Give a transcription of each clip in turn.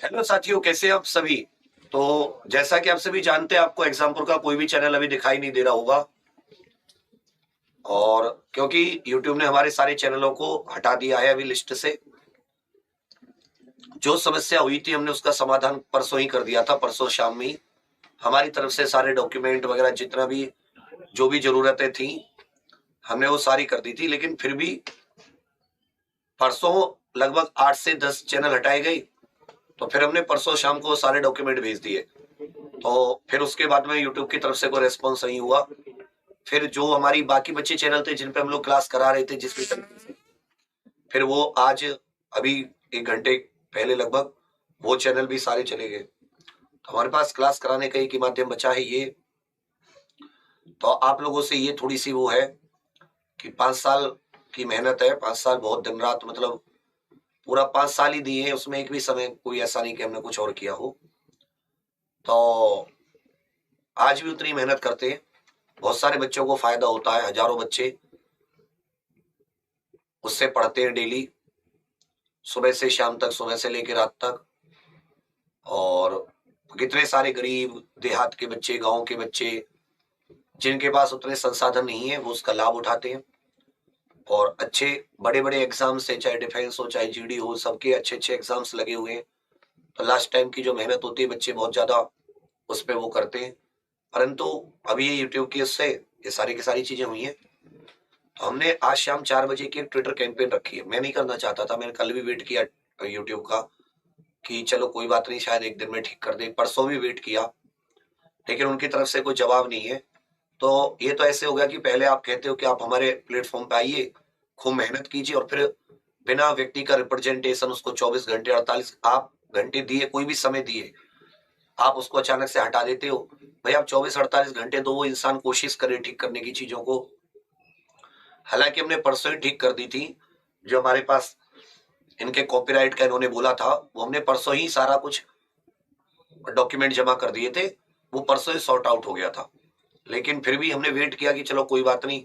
Hello साथियों, कैसे आप सभी। तो जैसा कि आप सभी जानते हैं, आपको एग्जाम्पुल का कोई भी चैनल अभी दिखाई नहीं दे रहा होगा, और क्योंकि YouTube ने हमारे सारे चैनलों को हटा दिया है अभी लिस्ट से। जो समस्या हुई थी हमने उसका समाधान परसों ही कर दिया था, परसों शाम में ही हमारी तरफ से सारे डॉक्यूमेंट वगैरह जितना भी जो भी जरूरतें थी हमने वो सारी कर दी थी। लेकिन फिर भी परसों लगभग 8 से 10 चैनल हटाए गए। तो फिर हमने परसों शाम को सारे डॉक्यूमेंट भेज दिए। तो फिर उसके बाद में यूट्यूब की तरफ से कोई रेस्पॉन्स नहीं हुआ। फिर जो हमारी बाकी बच्चे चैनल थे जिन पे हम लोग क्लास करा रहे थे जिस भी तरीके से, फिर वो आज अभी 1 घंटे पहले लगभग वो चैनल भी सारे चले गए। तो हमारे पास क्लास कराने का एक ही माध्यम बचा है ये। तो आप लोगों से ये थोड़ी सी वो है कि 5 साल की मेहनत है, 5 साल बहुत दिन रात, मतलब पूरा 5 साल ही दिए हैं, उसमें एक भी समय कोई ऐसा नहीं कि हमने कुछ और किया हो। तो आज भी उतनी मेहनत करते हैं, बहुत सारे बच्चों को फायदा होता है, हजारों बच्चे उससे पढ़ते हैं डेली, सुबह से शाम तक, सुबह से लेकर रात तक। और कितने सारे गरीब देहात के बच्चे, गांव के बच्चे जिनके पास उतने संसाधन नहीं है वो उसका लाभ उठाते हैं और अच्छे बड़े बड़े एग्जाम्स है, चाहे डिफेंस हो चाहे जीडी हो, सबके अच्छे अच्छे एग्जाम्स लगे हुए हैं। तो लास्ट टाइम की जो मेहनत होती है बच्चे बहुत ज्यादा उस पर वो करते हैं। परंतु अभी ये यूट्यूब की उससे ये सारी की सारी चीजें हुई हैं। तो हमने आज शाम 4 बजे की एक ट्विटर कैंपेन रखी है। मैं नहीं करना चाहता था, मैंने कल भी वेट किया यूट्यूब का कि चलो कोई बात नहीं, शायद एक दिन में ठीक कर दे, परसों भी वेट किया, लेकिन उनकी तरफ से कोई जवाब नहीं है। तो ये तो ऐसे हो गया कि पहले आप कहते हो कि आप हमारे प्लेटफॉर्म पे आइए, खूब मेहनत कीजिए, और फिर बिना व्यक्ति का रिप्रेजेंटेशन उसको 24 घंटे 48 आप घंटे दिए, कोई भी समय दिए, आप उसको अचानक से हटा देते हो। भाई आप 24 48 घंटे दो, वो इंसान कोशिश करे ठीक करने की चीजों को। हालांकि हमने परसों ही ठीक कर दी थी, जो हमारे पास इनके कॉपीराइट का इन्होंने बोला था वो हमने परसों ही सारा कुछ डॉक्यूमेंट जमा कर दिए थे, वो परसों ही सॉर्ट आउट हो गया था। लेकिन फिर भी हमने वेट किया कि चलो कोई बात नहीं,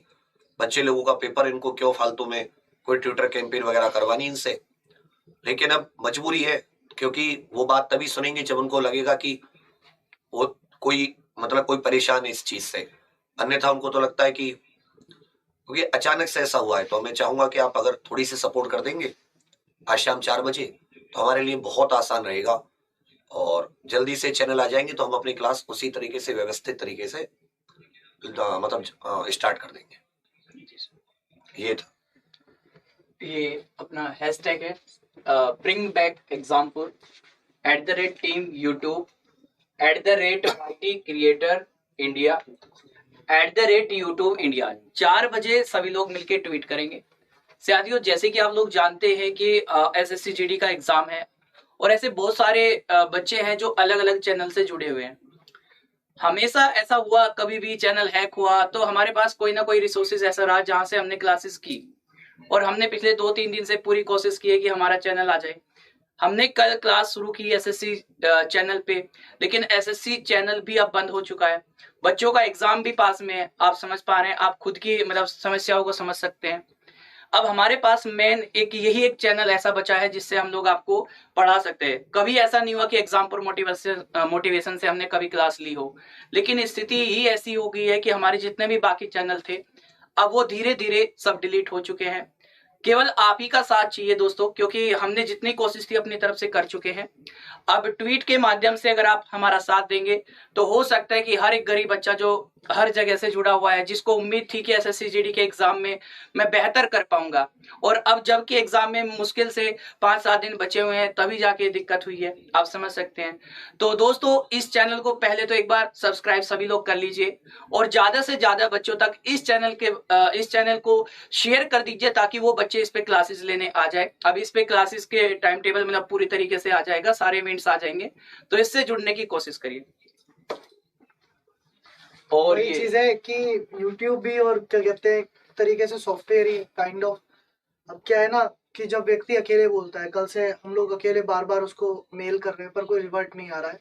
बच्चे लोगों का पेपर, इनको क्यों फालतू में कोई ट्विटर कैंपेन वगैरह करवानी इनसे। लेकिन अब मजबूरी है, क्योंकि वो बात तभी सुनेंगे जब उनको लगेगा कि वो कोई, मतलब कोई परेशान है इस चीज से। अन्यथा उनको तो लगता है कि क्योंकि अचानक से ऐसा हुआ है। तो मैं चाहूंगा कि आप अगर थोड़ी सी सपोर्ट कर देंगे आज शाम 4 बजे, तो हमारे लिए बहुत आसान रहेगा और जल्दी से चैनल आ जाएंगे तो हम अपनी क्लास उसी तरीके से व्यवस्थित तरीके से मतलब स्टार्ट कर देंगे। ये था। ये अपना हैशटैग है bring back example @team YouTube @YT creator India @YouTube India. 4 बजे सभी लोग मिलकर ट्वीट करेंगे। साथियों, जैसे कि आप लोग जानते हैं कि SSC GD का एग्जाम है और ऐसे बहुत सारे बच्चे हैं जो अलग अलग चैनल से जुड़े हुए हैं। हमेशा ऐसा हुआ, कभी भी चैनल हैक हुआ तो हमारे पास कोई ना कोई रिसोर्सेज ऐसा रहा जहां से हमने क्लासेस की, और हमने पिछले 2-3 दिन से पूरी कोशिश की है कि हमारा चैनल आ जाए। हमने कल क्लास शुरू की SSC चैनल पे, लेकिन SSC चैनल भी अब बंद हो चुका है। बच्चों का एग्जाम भी पास में है, आप समझ पा रहे हैं, आप खुद की मतलब समस्याओं को समझ सकते हैं। अब हमारे पास मेन यही एक चैनल ऐसा बचा है जिससे हम लोग आपको पढ़ा सकते हैं। कभी ऐसा नहीं हुआ कि एग्जाम पर मोटिवेशन से हमने कभी क्लास ली हो, लेकिन स्थिति ही ऐसी हो गई है कि हमारे जितने भी बाकी चैनल थे अब वो धीरे धीरे सब डिलीट हो चुके हैं। केवल आप ही का साथ चाहिए दोस्तों, क्योंकि हमने जितनी कोशिश थी अपनी तरफ से कर चुके हैं। अब ट्वीट के माध्यम से अगर आप हमारा साथ देंगे तो हो सकता है कि हर एक गरीब बच्चा जो हर जगह से जुड़ा हुआ है, जिसको उम्मीद थी कि SSC GD के एग्जाम में मैं बेहतर कर पाऊंगा, और अब जबकि एग्जाम में मुश्किल से 5-7 दिन बचे हुए हैं तभी जाके दिक्कत हुई है, आप समझ सकते हैं। तो दोस्तों, इस चैनल को पहले तो एक बार सब्सक्राइब सभी लोग कर लीजिए और ज्यादा से ज्यादा बच्चों तक इस चैनल को शेयर कर दीजिए ताकि वो बच्चे इस पे क्लासेस लेने आ जाए। अब इस पे क्लासेस के टाइम टेबल मतलब पूरी तरीके से आ जाएगा, सारे इवेंट्स आ जाएंगे, तो इससे जुड़ने की कोशिश करिए। और ये चीज है कि YouTube भी और क्या कहते हैं तरीके से सॉफ्टवेयर ही काइंड ऑफ। अब क्या है ना कि जब व्यक्ति अकेले बोलता है, कल से हम लोग अकेले बार बार उसको मेल कर रहे हैं पर कोई रिवर्ट नहीं आ रहा है,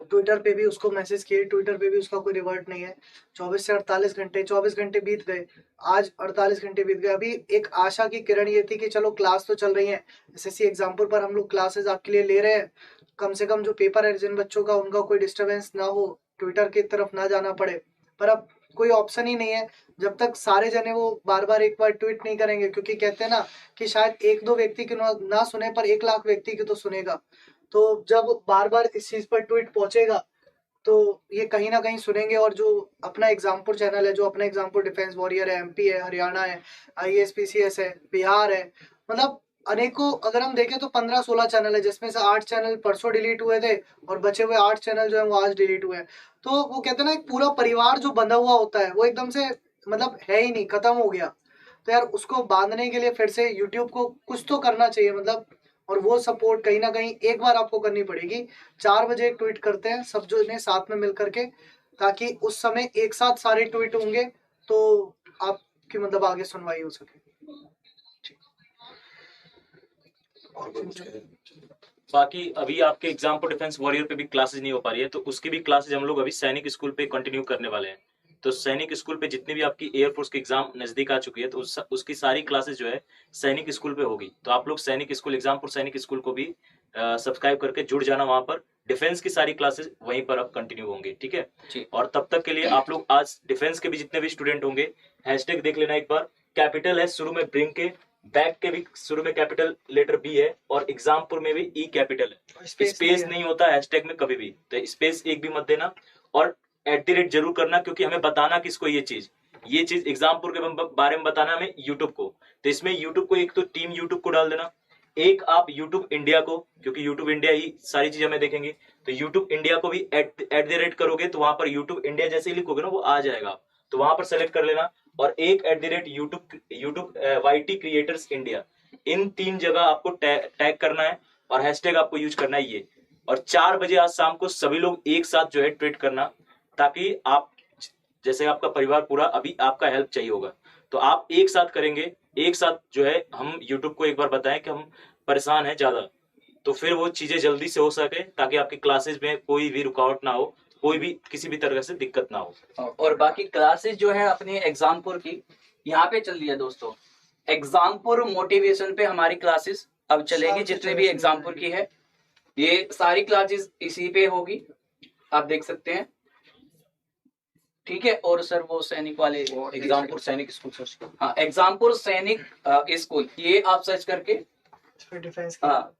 ट्विटर पे भी उसको मैसेज किए, ट्विटर पे भी उसका कोई रिवर्ट नहीं है। 24 से 48 घंटे, 24 घंटे बीत गए, आज 48 घंटे बीत गए। अभी एक आशा की किरण ये थी कि चलो क्लास तो चल रही है, एसएससी एग्जाम्पल पर हम लोग क्लासेस आपके लिए ले रहे हैं, कम से कम जो पेपर है जिन बच्चों का, उनका कोई डिस्टरबेंस ना हो, ट्विटर की तरफ ना जाना पड़े। पर अब कोई ऑप्शन ही नहीं है, जब तक सारे जने वो बार बार एक बार ट्वीट नहीं करेंगे, क्योंकि कहते हैं ना कि शायद एक दो व्यक्ति की ना सुने पर 1 लाख व्यक्ति की तो सुनेगा। तो जब बार बार इस चीज पर ट्वीट पहुंचेगा तो ये कहीं ना कहीं सुनेंगे। और जो अपना एग्जामपुर चैनल है, जो अपना एग्जामपुर डिफेंस वॉरियर है, एमपी है, हरियाणा है, आईएएस पीसीएस है, बिहार है, मतलब अनेकों, अगर हम देखें तो 15-16 चैनल है, जिसमें से 8 चैनल परसों डिलीट हुए थे और बचे हुए 8 चैनल जो है वो आज डिलीट हुए हैं। तो वो कहते हैं ना, एक पूरा परिवार जो बंधा हुआ होता है वो एकदम से मतलब है ही नहीं, खत्म हो गया। तो यार उसको बांधने के लिए फिर से यूट्यूब को कुछ तो करना चाहिए, मतलब। और वो सपोर्ट कहीं ना कहीं एक बार आपको करनी पड़ेगी। 4 बजे एक ट्वीट करते हैं सब जो ने साथ में मिल करके, ताकि उस समय एक साथ सारे ट्वीट होंगे तो आपकी मतलब आगे सुनवाई हो सके। और कुछ बाकी अभी आपके एग्जाम पर डिफेंस वॉरियर पे भी क्लासेस नहीं हो पा रही है, तो उसकी भी क्लासेस हम लोग अभी सैनिक स्कूल पे कंटिन्यू करने वाले हैं। तो सैनिक स्कूल पे जितनी भी आपकी एयरफोर्स की एग्जाम नजदीक आ चुकी है, तो उसकी सारी क्लासेस जो है सैनिक स्कूल पे होगी। तो आप लोग सैनिक स्कूल, एग्जामपुर सैनिक स्कूल को भी सब्सक्राइब करके जुड़ जाना। वहां पर डिफेंस की सारी क्लासेस वहीं पर अब कंटिन्यू होंगी, ठीक है। और तब तक के लिए आप लोग आज डिफेंस के भी जितने भी स्टूडेंट होंगे, हैशटैग देख लेना एक बार। कैपिटल है शुरू में ब्रिंग के, बैक के भी शुरू में कैपिटल लेटर बी है, और एग्जामपुर में भी ई कैपिटल है। स्पेस नहीं होता हैशटैग में कभी भी, तो स्पेस एक भी मत देना। और @ जरूर करना, क्योंकि हमें बताना किसको ये चीज एग्जामपुर के बारे में बताना हमें यूट्यूब को। तो इसमें यूट्यूब को एक तो टीम यूट्यूब को डाल देना, एक आप यूट्यूब इंडिया को, क्योंकि यूट्यूब इंडिया ही सारी चीज हमें देखेंगे। तो यूट्यूब इंडिया को भी @ करोगे तो वहां पर यूट्यूब इंडिया जैसे ही लिखोगे ना वो आ जाएगा, तो वहां पर सेलेक्ट कर लेना। और एक @ यूट्यूब YT क्रिएटर्स इंडिया, इन 3 जगह आपको टैग करना है और हैशटैग आपको यूज करना है ये। और 4 बजे आज शाम को सभी लोग एक साथ जो है ट्वीट करना, ताकि आप, जैसे आपका परिवार पूरा अभी आपका हेल्प चाहिए होगा, तो आप एक साथ करेंगे, एक साथ जो है हम यूट्यूब को एक बार बताएं कि हम परेशान हैं ज्यादा, तो फिर वो चीजें जल्दी से हो सके, ताकि आपकी क्लासेस में कोई भी रुकावट ना हो, कोई भी किसी भी तरह से दिक्कत ना हो। और बाकी क्लासेस जो है अपने एग्जामपुर की यहाँ पे चल रही है दोस्तों। एग्जामपुर मोटिवेशन पे हमारी क्लासेस अब चलेगी, जितने भी एग्जामपुर की है ये सारी क्लासेस इसी पे होगी, आप देख सकते हैं, ठीक है। और सर वो सैनिक वाले एग्जामपुर सैनिक स्कूल सर्च, हाँ एग्जामपुर सैनिक स्कूल, ये आप सर्च करके, डिफेंस हाँ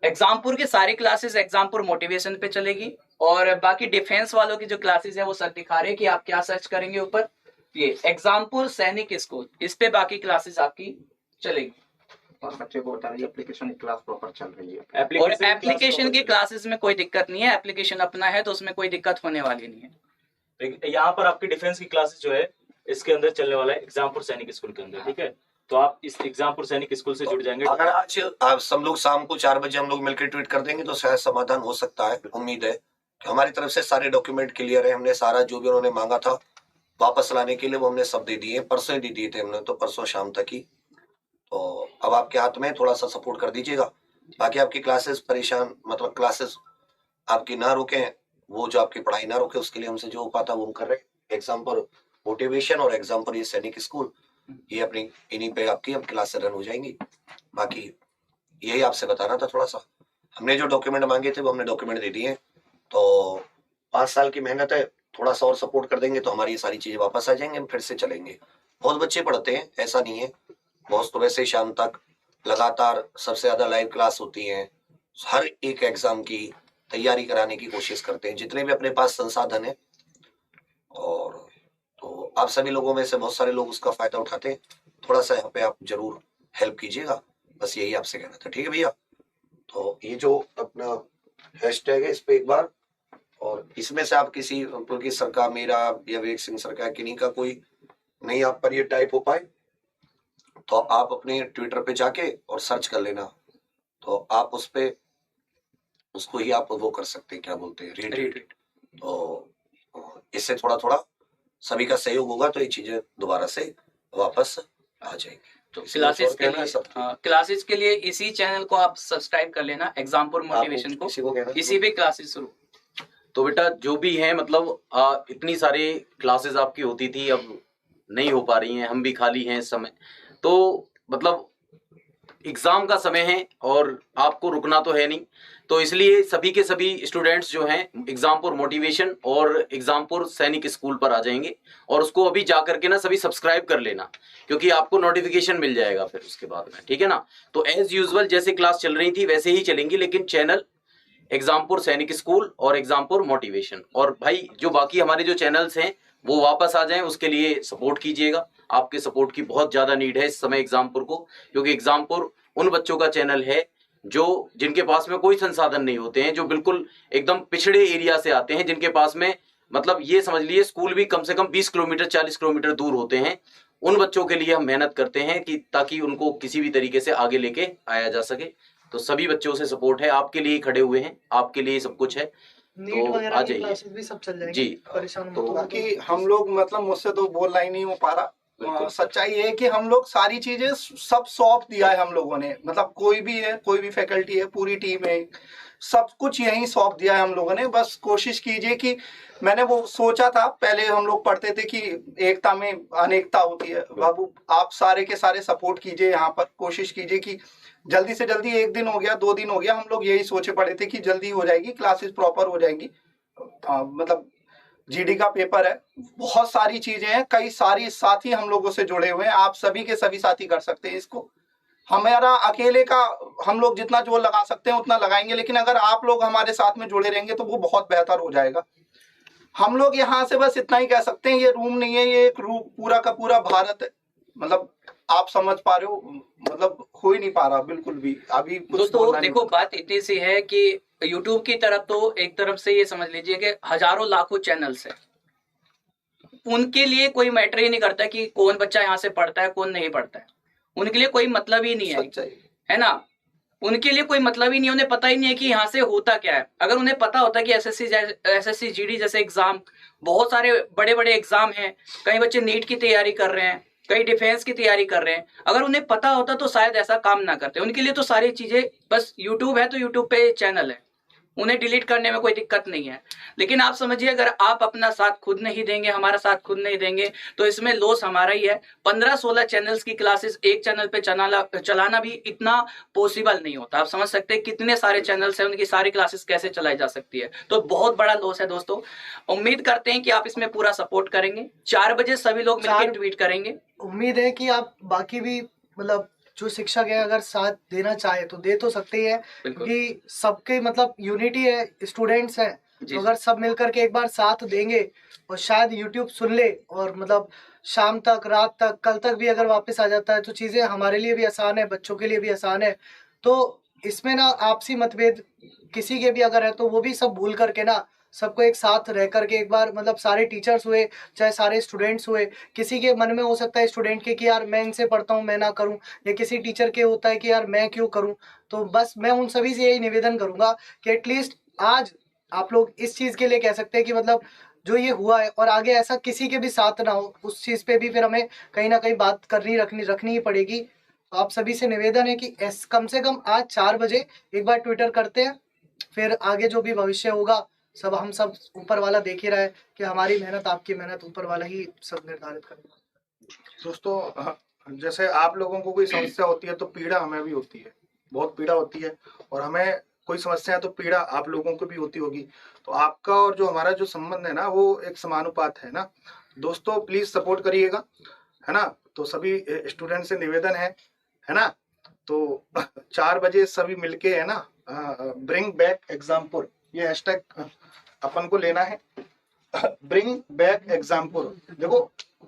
एग्जामपुर के सारी क्लासेस एग्जामपुर मोटिवेशन पे चलेगी। और बाकी डिफेंस वालों की जो क्लासेस है वो सर दिखा रहे हैं कि आप क्या सर्च करेंगे ऊपर, ये एग्जामपुर सैनिक स्कूल, इस पे बाकी क्लासेस आपकी चलेगी। और बच्चे को बता रही है एप्लीकेशन की क्लास प्रॉपर चल रही है। और एप्लीकेशन की क्लासेस में कोई दिक्कत नहीं है, एप्लीकेशन अपना है तो उसमें कोई दिक्कत होने वाली नहीं है। यहाँ पर आपकी डिफेंस की क्लासेस जो है इसके अंदर चलने वाला है एग्जामपुर सैनिक स्कूल के अंदर, ठीक है। तो आप इस एग्जामपुर सैनिक स्कूल से जुड़ जाएंगे। अगर आज आप सब लोग शाम को 4 बजे हम लोग मिलकर ट्वीट कर देंगे तो शायद समाधान हो सकता है। उम्मीद है कि हमारी तरफ से सारे डॉक्यूमेंट क्लियर है, हमने सारा जो भी उन्होंने मांगा था वापस लाने के लिए वो हमने सब दे दिए, परसों ही दे दिए थे हमने, तो परसों शाम तक ही। तो अब आपके हाथ में, थोड़ा सा सपोर्ट कर दीजिएगा। बाकी आपकी क्लासेस परेशान, मतलब क्लासेस आपकी ना रुके, वो जो आपकी पढ़ाई ना रुके, उसके लिए हमसे जो हो पाता वो हम कर रहे हैं। एग्जाम पर मोटिवेशन और एग्जाम पर ये सैनिक स्कूल, ये अपनी इन्हीं पे आपकी अब क्लासेस रन हो जाएंगी। बाकी यही आपसे बताना था थोड़ा सा। हमने जो डॉक्यूमेंट मांगे थे वो हमने डॉक्यूमेंट दे दिए। तो 5 साल की मेहनत है, थोड़ा सा और सपोर्ट कर देंगे तो हमारी ये सारी चीजें वापस आ जाएंगे, हम फिर से चलेंगे। बहुत बच्चे पढ़ते हैं, ऐसा नहीं है, बहुत सुबह से शाम तक लगातार सबसे ज्यादा लाइव क्लास होती है। हर एक एग्जाम की तैयारी कराने की कोशिश करते हैं जितने भी अपने पास संसाधन है। और तो आप सभी लोगों में से बहुत सारे लोग उसका फायदा उठाते हैं। थोड़ा सा यहाँ पे आप जरूर हेल्प कीजिएगा, बस यही आपसे कहना था, ठीक है भैया। तो ये जो अपना हैशटैग है इस पे एक बार, और इसमें से आप किसी पुलकित सर का, मेरा या विवेक सिंह सर का, किन्हीं का कोई नहीं आप पर ये टाइप हो पाए तो आप अपने ट्विटर पे जाके और सर्च कर लेना, तो आप उस पे उसको ही आप वो कर सकते हैं, क्या बोलते हैं, रीट्वीट। तो इससे थोड़ा थोड़ा सभी का सहयोग होगा तो ये चीजें दोबारा से वापस आ जाएंगी। तो क्लासेस के लिए, क्लासेस के लिए इसी चैनल को आप सब्सक्राइब कर लेना, एग्जामपुर मोटिवेशन को, इसी पे क्लासेस शुरू। तो बेटा जो भी है मतलब इतनी सारी क्लासेस आपकी होती थी, अब नहीं हो पा रही हैं, हम भी खाली हैं इस समय, तो मतलब एग्जाम का समय है और आपको रुकना तो है नहीं, तो इसलिए सभी के सभी स्टूडेंट्स जो हैं एग्जामपुर मोटिवेशन और एग्जामपुर सैनिक स्कूल पर आ जाएंगे, और उसको अभी जा करके ना सभी सब्सक्राइब कर लेना, क्योंकि आपको नोटिफिकेशन मिल जाएगा फिर उसके बाद में, ठीक है ना। तो एज यूजुअल जैसे क्लास चल रही थी वैसे ही चलेंगी, लेकिन चैनल एग्जामपुर सैनिक स्कूल और एग्जामपुर मोटिवेशन, और भाई जो बाकी हमारे जो चैनल्स हैं वो वापस आ जाएं, उसके लिए सपोर्ट कीजिएगा। आपके सपोर्ट की बहुत ज्यादा नीड है इस समय एग्जामपुर को, क्योंकि एग्जामपुर उन बच्चों का चैनल है जो जिनके पास में कोई संसाधन नहीं होते हैं, जो बिल्कुल एकदम पिछड़े एरिया से आते हैं, जिनके पास में मतलब ये समझ लीजिए स्कूल भी कम से कम 20 किलोमीटर 40 किलोमीटर दूर होते हैं। उन बच्चों के लिए हम मेहनत करते हैं कि ताकि उनको किसी भी तरीके से आगे लेके आया जा सके। तो सभी बच्चों से सपोर्ट है, आपके लिए खड़े हुए हैं, आपके लिए सब कुछ है, नीट तो वगैरह आ की जाइए क्लासेस भी सब चल जाएंगी, जी। परेशान मत तो हो। बाकी हम लोग मतलब मुझसे तो बोलना ही नहीं हो पा रहा। बिल्कुल। सच्चाई है कि हम लोग सारी चीजें सब सौंप दिया है हम लोगों ने, मतलब कोई भी है, कोई भी फैकल्टी है, पूरी टीम है, सब कुछ यहीं सौंप दिया है हम लोगों ने। बस कोशिश कीजिए कि मैंने वो सोचा था, पहले हम लोग पढ़ते थे कि एकता में अनेकता होती है। बाबू आप सारे के सारे सपोर्ट कीजिए, यहाँ पर कोशिश कीजिए कि जल्दी से जल्दी, 1 दिन हो गया 2 दिन हो गया, हम लोग यही सोचे पड़े थे कि जल्दी हो जाएगी क्लासेस, प्रॉपर हो जाएंगी। मतलब जीडी का पेपर है, बहुत सारी चीजें हैं, कई सारी साथी हम लोगों से जुड़े हुए हैं, आप सभी के सभी साथी कर सकते हैं इसको। हमारा अकेले का हम लोग जितना जोर लगा सकते हैं उतना लगाएंगे, लेकिन अगर आप लोग हमारे साथ में जुड़े रहेंगे तो वो बहुत बेहतर हो जाएगा। हम लोग यहाँ से बस इतना ही कह सकते हैं, ये रूम नहीं है, ये एक रूम पूरा का पूरा भारत है। मतलब आप समझ पा रहे हो, मतलब हो ही नहीं पा रहा बिल्कुल भी अभी कुछ दोस्तों बोलना नहीं देखो, होता। बात इतनी सी है कि YouTube की तरफ तो एक तरफ से ये समझ लीजिए कि हजारों लाखों चैनल्स है, उनके लिए कोई मैटर ही नहीं करता कि कौन बच्चा यहाँ से पढ़ता है कौन नहीं पढ़ता है, उनके लिए कोई मतलब ही नहीं है, सच्चाई है ना। उनके लिए कोई मतलब ही नहीं, उन्हें पता ही नहीं है कि यहाँ से होता क्या है। अगर उन्हें पता होता कि एसएससी जीडी जैसे एग्जाम, बहुत सारे बड़े बड़े एग्जाम हैं, कई बच्चे नीट की तैयारी कर रहे हैं, कई डिफेंस की तैयारी कर रहे हैं, अगर उन्हें पता होता तो शायद ऐसा काम ना करते। उनके लिए तो सारी चीजें, बस यूट्यूब है तो यूट्यूब पे चैनल है, उन्हें डिलीट करने में कोई दिक्कत नहीं है। लेकिन आप समझिए, अगर आप अपना साथ खुद नहीं देंगे, हमारा साथ खुद नहीं देंगे, तो इसमें लॉस हमारा ही है। 15-16 चैनल्स की क्लासेस एक चैनल पे चलाना भी इतना पॉसिबल नहीं होता। आप समझ सकते हैं कितने सारे चैनल्स हैं, उनकी सारी क्लासेस कैसे चलाई जा सकती है, तो बहुत बड़ा लॉस है दोस्तों। उम्मीद करते हैं कि आप इसमें पूरा सपोर्ट करेंगे। 4 बजे सभी लोग मिलकर ट्वीट करेंगे। उम्मीद है कि आप बाकी भी मतलब जो शिक्षक है अगर साथ देना चाहे तो दे तो सकते ही है, क्योंकि सबके मतलब यूनिटी है, स्टूडेंट्स हैं, तो अगर सब मिलकर के एक बार साथ देंगे और शायद यूट्यूब सुन ले, और मतलब शाम तक रात तक कल तक भी अगर वापस आ जाता है तो चीज़ें हमारे लिए भी आसान है, बच्चों के लिए भी आसान है। तो इसमें ना आपसी मतभेद किसी के भी अगर है तो वो भी सब भूल करके ना सबको एक साथ रह करके एक बार, मतलब सारे टीचर्स हुए चाहे सारे स्टूडेंट्स हुए, किसी के मन में हो सकता है स्टूडेंट के कि यार मैं इनसे पढ़ता हूँ मैं ना करूँ, या किसी टीचर के होता है कि यार मैं क्यों करूँ। तो बस मैं उन सभी से यही निवेदन करूँगा कि एटलीस्ट आज आप लोग इस चीज़ के लिए कह सकते हैं कि मतलब जो ये हुआ है और आगे ऐसा किसी के भी साथ ना हो, उस चीज़ पे भी फिर हमें कहीं ना कहीं बात करनी रखनी ही पड़ेगी। तो आप सभी से निवेदन है कि कम से कम आज 4 बजे एक बार ट्विटर करते हैं, फिर आगे जो भी भविष्य होगा सब हम सब ऊपर वाला देख ही रहा है कि हमारी मेहनत आपकी मेहनत ऊपर वाला ही सब निर्धारित करेगा। दोस्तों जैसे आप लोगों को कोई समस्या होती है तो पीड़ा हमें भी होती है, बहुत पीड़ा होती है, और हमें कोई समस्या है तो पीड़ा आप लोगों को भी होती होगी। तो आपका और जो हमारा जो संबंध है ना वो एक समानुपात है ना। दोस्तों प्लीज सपोर्ट करिएगा, है ना। तो सभी स्टूडेंट से निवेदन है ना। तो 4 बजे सभी मिलके, है ना, ब्रिंग बैक एग्जामपुर, ये हैशटैग अपन को लेना है, ब्रिंग बैक एग्जामपुर। देखो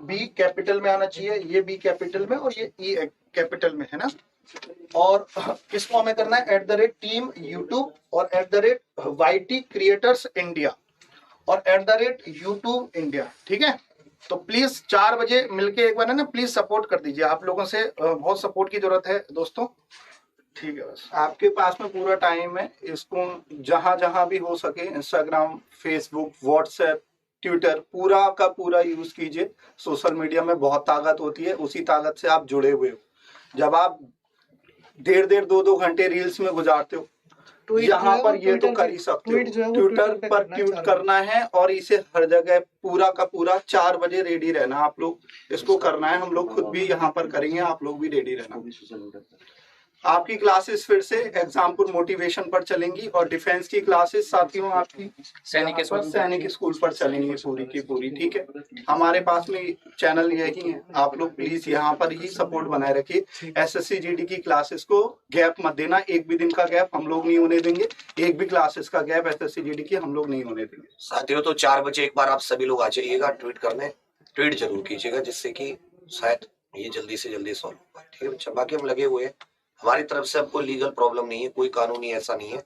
बी कैपिटल में आना चाहिए, ये बी कैपिटल में और ये ई कैपिटल में, है ना। और इसको हमें करना है @team YouTube और @YT क्रिएटर्स इंडिया और @YouTube इंडिया, ठीक है। तो प्लीज 4 बजे मिलके एक बार, है ना, प्लीज सपोर्ट कर दीजिए। आप लोगों से बहुत सपोर्ट की जरूरत है दोस्तों, ठीक है। बस आपके पास में पूरा टाइम है, इसको जहां जहां भी हो सके इंस्टाग्राम, फेसबुक, व्हाट्सएप, ट्विटर पूरा का पूरा यूज कीजिए। सोशल मीडिया में बहुत ताकत होती है, उसी ताकत से आप जुड़े हुए हो। जब आप 1.5-2 घंटे रील्स में गुजारते हो ट्वीट यहाँ पर ये तो कर ही सकते ट्वीट जो है हो, वो ट्विटर पे पर करना है, ट्वीट 4 करना है और इसे हर जगह पूरा का पूरा 4 बजे रेडी रहना। आप लोग इसको करना है, हम लोग खुद भी यहाँ पर करेंगे, आप लोग भी रेडी रहना। आपकी क्लासेस फिर से एग्जाम्पल मोटिवेशन पर चलेंगी और डिफेंस की क्लासेस साथियों आपकी सैनिक स्कूल पर चलेंगी पूरी की पूरी। ठीक है, हमारे पास में चैनल यही है, आप लोग प्लीज यहाँ पर ही सपोर्ट बनाए रखिए। एसएससी जीडी की क्लासेस को गैप मत देना, एक भी दिन का गैप हम लोग नहीं होने देंगे, एक भी क्लासेस का गैप एसएससी जीडी की हम लोग नहीं होने देंगे। साथियों तो 4 बजे एक बार आप सभी लोग आ जाइएगा ट्वीट करने, ट्वीट जरूर कीजिएगा जिससे कि शायद ये जल्दी से जल्दी सॉल्व हो पाए। ठीक है बच्चा, बाकी हम लगे हुए हैं, हमारी तरफ से अब कोई लीगल प्रॉब्लम नहीं है, कोई कानूनी ऐसा नहीं है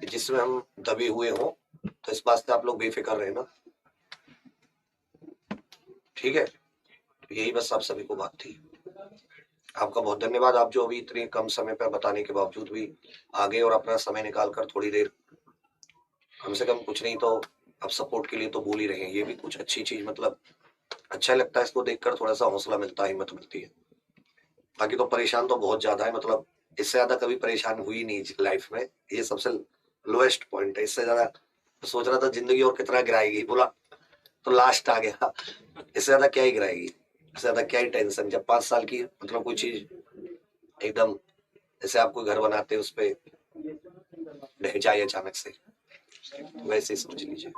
कि जिसमें हम दबे हुए हों, तो इस बात से आप लोग बेफिक्र रहना। ठीक है, तो यही बस आप सभी को बात थी। आपका बहुत धन्यवाद, आप जो अभी इतने कम समय पर बताने के बावजूद भी आ गए और अपना समय निकाल कर थोड़ी देर, कम से कम कुछ नहीं तो अब सपोर्ट के लिए तो बोल ही रहे हैं, ये भी कुछ अच्छी चीज, मतलब अच्छा लगता है इसको देखकर, थोड़ा सा हौसला मिलता है, हिम्मत मिलती है। बाकी तो परेशान तो बहुत ज्यादा है, मतलब इससे ज्यादा कभी परेशान हुई नहीं लाइफ में, ये सबसे लोएस्ट पॉइंट है। इससे ज्यादा सोच रहा था जिंदगी और कितना गिराएगी, बोला तो लास्ट आ गया, इससे ज्यादा क्या ही गिराएगी, इससे ज्यादा क्या ही टेंशन। जब 5 साल की मतलब कोई चीज एकदम जैसे आप कोई घर बनाते उस पे ढह जाए अचानक से, वैसे ही समझ लीजिए।